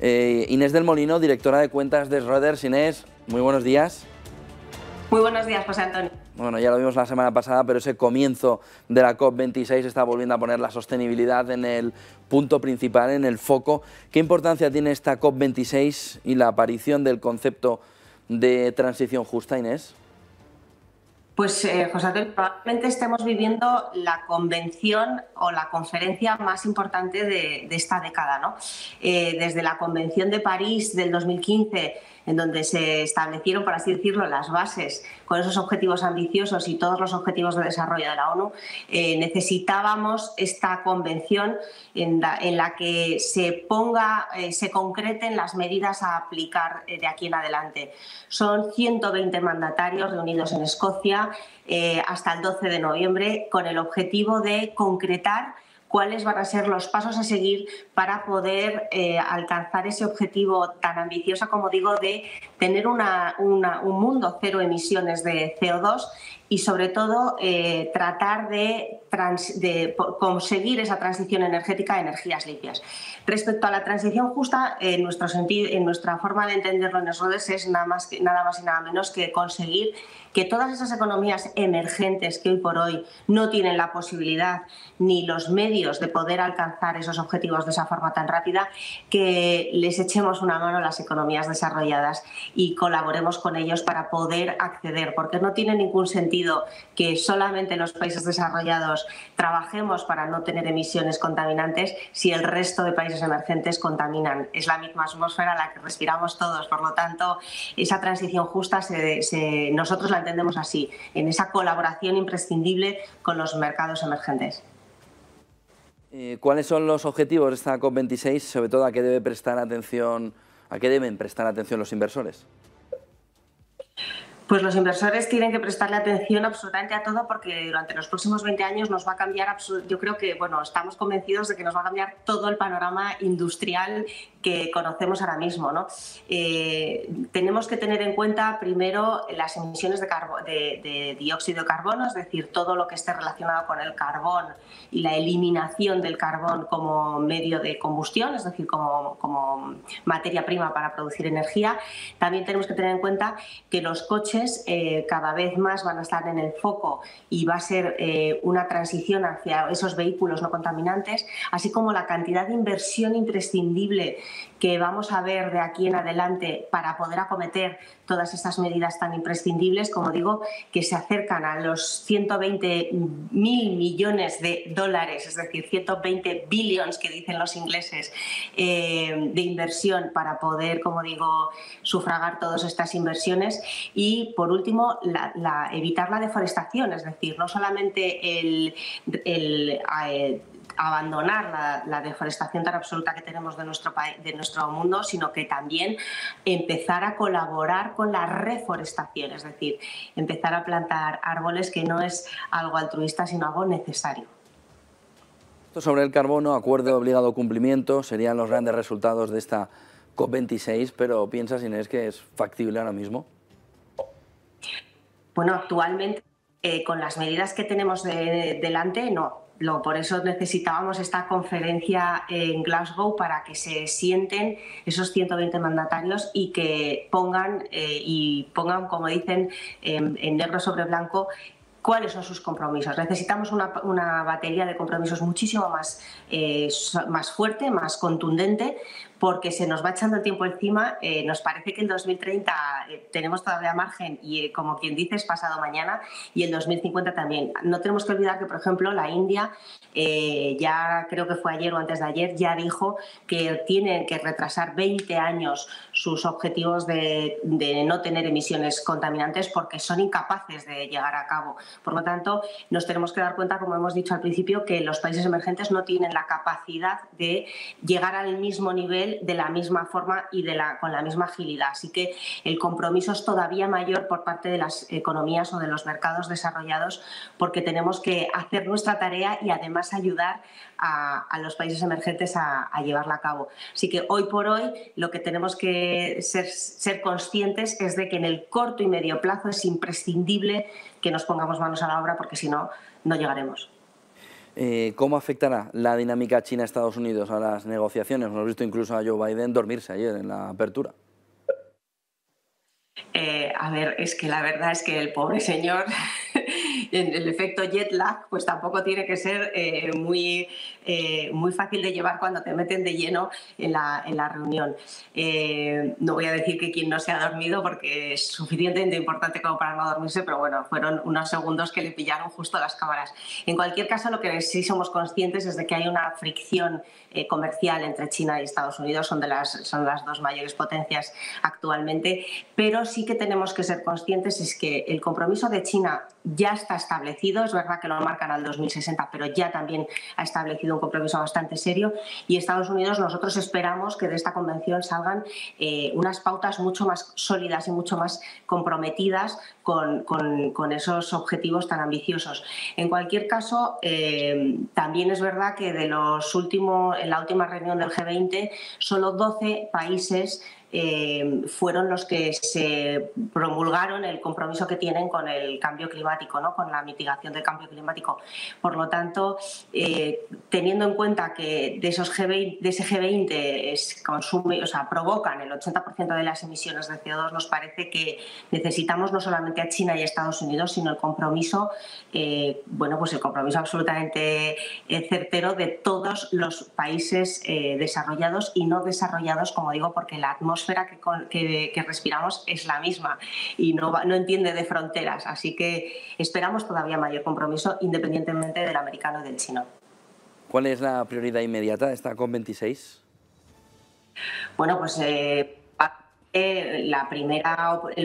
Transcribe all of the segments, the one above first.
Inés del Molino, directora de cuentas de Schroders. Inés, muy buenos días. Muy buenos días, José Antonio. Bueno, ya lo vimos la semana pasada, pero ese comienzo de la COP26 está volviendo a poner la sostenibilidad en el punto principal, en el foco. ¿Qué importancia tiene esta COP26 y la aparición del concepto de transición justa, Inés? Pues, José Antonio, probablemente estemos viviendo la convención o la conferencia más importante de esta década, ¿no? Desde la Convención de París del 2015, en donde se establecieron, por así decirlo, las bases con esos objetivos ambiciosos y todos los objetivos de desarrollo de la ONU, necesitábamos esta convención en la que se concreten las medidas a aplicar de aquí en adelante. Son 120 mandatarios reunidos en Escocia hasta el 12 de noviembre con el objetivo de concretar cuáles van a ser los pasos a seguir para poder alcanzar ese objetivo tan ambicioso, como digo, de tener un mundo cero emisiones de CO2 y, sobre todo, tratar de conseguir esa transición energética a energías limpias. Respecto a la transición justa, en nuestra forma de entenderlo en Schroders es nada más y nada menos que conseguir que todas esas economías emergentes que hoy por hoy no tienen la posibilidad ni los medios de poder alcanzar esos objetivos de esa forma tan rápida, que les echemos una mano a las economías desarrolladas y colaboremos con ellos para poder acceder, porque no tiene ningún sentido que solamente los países desarrollados trabajemos para no tener emisiones contaminantes si el resto de países emergentes contaminan. Es la misma atmósfera la que respiramos todos, por lo tanto, esa transición justa nosotros la entendemos así, en esa colaboración imprescindible con los mercados emergentes. ¿Cuáles son los objetivos de esta COP26? Sobre todo, ¿a qué deben prestar atención los inversores? Pues los inversores tienen que prestarle atención absolutamente a todo, porque durante los próximos 20 años nos va a cambiar, yo creo que, bueno, estamos convencidos de que nos va a cambiar todo el panorama industrial que conocemos ahora mismo, ¿no? Tenemos que tener en cuenta primero las emisiones de dióxido de carbono, es decir, todo lo que esté relacionado con el carbón y la eliminación del carbón como medio de combustión, es decir, como materia prima para producir energía. También tenemos que tener en cuenta que los coches cada vez más van a estar en el foco y va a ser una transición hacia esos vehículos no contaminantes, así como la cantidad de inversión imprescindible que vamos a ver de aquí en adelante para poder acometer todas estas medidas tan imprescindibles, como digo, que se acercan a los 120.000 millones de dólares, es decir, 120 billions que dicen los ingleses, de inversión para poder, como digo, sufragar todas estas inversiones. Y, por último, evitar la deforestación, es decir, no solamente el abandonar la deforestación tan absoluta que tenemos de nuestro mundo, sino que también empezar a colaborar con la reforestación, es decir, empezar a plantar árboles, que no es algo altruista, sino algo necesario. Sobre el carbono, acuerdo de obligado cumplimiento, serían los grandes resultados de esta COP26, pero ¿piensas, Inés, que es factible ahora mismo? Bueno, actualmente, con las medidas que tenemos delante, no. Por eso necesitábamos esta conferencia en Glasgow, para que se sienten esos 120 mandatarios y que pongan, como dicen, en negro sobre blanco, cuáles son sus compromisos. Necesitamos una batería de compromisos muchísimo más fuerte, más contundente, porque se nos va echando el tiempo encima. Nos parece que el 2030 tenemos todavía margen y, como quien dice, es pasado mañana, y el 2050 también. No tenemos que olvidar que, por ejemplo, la India, ya creo que fue ayer o antes de ayer, ya dijo que tienen que retrasar 20 años sus objetivos de no tener emisiones contaminantes, porque son incapaces de llegar a cabo. Por lo tanto, nos tenemos que dar cuenta, como hemos dicho al principio, que los países emergentes no tienen la capacidad de llegar al mismo nivel, de la misma forma y con la misma agilidad. Así que el compromiso es todavía mayor por parte de las economías o de los mercados desarrollados, porque tenemos que hacer nuestra tarea y además ayudar a los países emergentes a llevarla a cabo. Así que hoy por hoy lo que tenemos que ser conscientes es de que en el corto y medio plazo es imprescindible que nos pongamos manos a la obra, porque si no, no llegaremos. ¿Cómo afectará la dinámica China-Estados Unidos a las negociaciones? Hemos visto incluso a Joe Biden dormirse ayer en la apertura. A ver, es que la verdad es que el pobre señor, en el efecto jet lag, pues tampoco tiene que ser muy fácil de llevar cuando te meten de lleno en la reunión. No voy a decir que quien no se ha dormido porque es suficientemente importante como para no dormirse, pero bueno, fueron unos segundos que le pillaron justo las cámaras. En cualquier caso, lo que sí somos conscientes es de que hay una fricción comercial entre China y Estados Unidos, son las dos mayores potencias actualmente, pero sí que tenemos que ser conscientes es que el compromiso de China ya está establecido, es verdad que lo marcan al 2060, pero ya también ha establecido un compromiso bastante serio, y Estados Unidos, nosotros esperamos que de esta convención salgan unas pautas mucho más sólidas y mucho más comprometidas con esos objetivos tan ambiciosos. En cualquier caso, también es verdad que en la última reunión del G20, solo 12 países fueron los que se promulgaron el compromiso que tienen con el cambio climático, ¿no? Con la mitigación del cambio climático. Por lo tanto, teniendo en cuenta que de ese G20 provocan el 80% de las emisiones de CO2, nos parece que necesitamos no solamente a China y a Estados Unidos, sino el compromiso, pues el compromiso absolutamente certero de todos los países desarrollados y no desarrollados, como digo, porque la atmósfera que respiramos es la misma y no entiende de fronteras, así que esperamos todavía mayor compromiso independientemente del americano y del chino. ¿Cuál es la prioridad inmediata de esta COP26? Bueno, pues el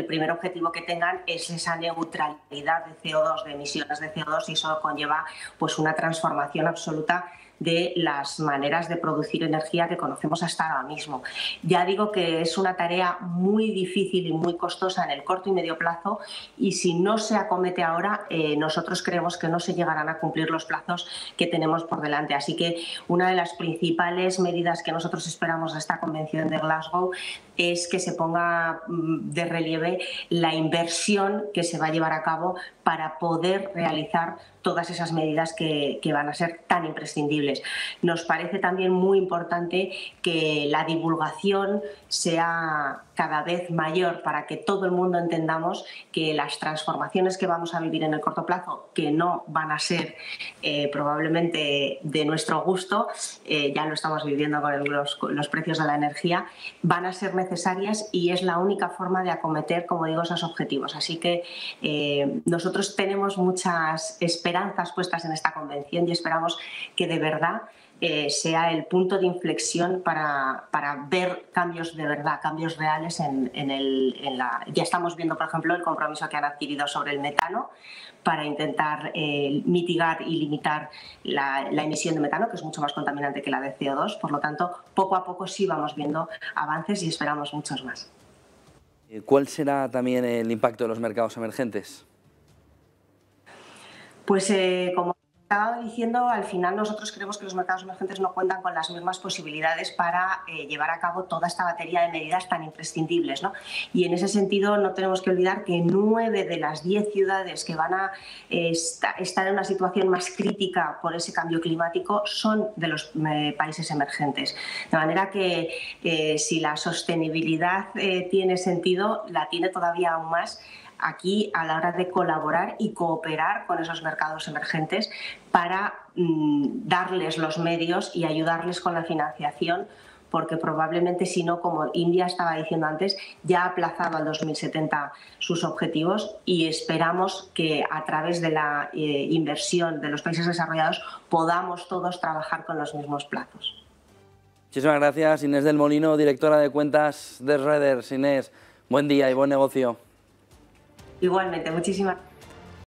primer objetivo que tengan es esa neutralidad de CO2, de emisiones de CO2, y eso conlleva pues una transformación absoluta de las maneras de producir energía que conocemos hasta ahora mismo. Ya digo que es una tarea muy difícil y muy costosa en el corto y medio plazo, y si no se acomete ahora, nosotros creemos que no se llegarán a cumplir los plazos que tenemos por delante. Así que una de las principales medidas que nosotros esperamos de esta convención de Glasgow es que se ponga de relieve la inversión que se va a llevar a cabo para poder realizar todas esas medidas que van a ser tan imprescindibles. Nos parece también muy importante que la divulgación sea cada vez mayor para que todo el mundo entendamos que las transformaciones que vamos a vivir en el corto plazo, que no van a ser probablemente de nuestro gusto, ya lo estamos viviendo con los precios de la energía, van a ser necesarias y es la única forma de acometer, como digo, esos objetivos. Así que nosotros tenemos muchas esperanzas puestas en esta convención y esperamos que de verdad sea el punto de inflexión para ver cambios de verdad, cambios reales ya estamos viendo, por ejemplo, el compromiso que han adquirido sobre el metano para intentar mitigar y limitar la emisión de metano, que es mucho más contaminante que la de CO2. Por lo tanto, poco a poco sí vamos viendo avances y esperamos muchos más. ¿Cuál será también el impacto de los mercados emergentes? Pues como estaba diciendo, al final nosotros creemos que los mercados emergentes no cuentan con las mismas posibilidades para llevar a cabo toda esta batería de medidas tan imprescindibles, ¿no? Y en ese sentido no tenemos que olvidar que 9 de las 10 ciudades que van a estar en una situación más crítica por ese cambio climático son de los países emergentes. De manera que si la sostenibilidad tiene sentido, la tiene todavía aún más aquí a la hora de colaborar y cooperar con esos mercados emergentes para darles los medios y ayudarles con la financiación, porque probablemente si no, como India estaba diciendo antes, ya ha aplazado al 2070 sus objetivos, y esperamos que a través de la inversión de los países desarrollados podamos todos trabajar con los mismos plazos. Muchísimas gracias, Inés del Molino, directora de cuentas de Reuters. Inés, buen día y buen negocio. Igualmente, muchísimas gracias.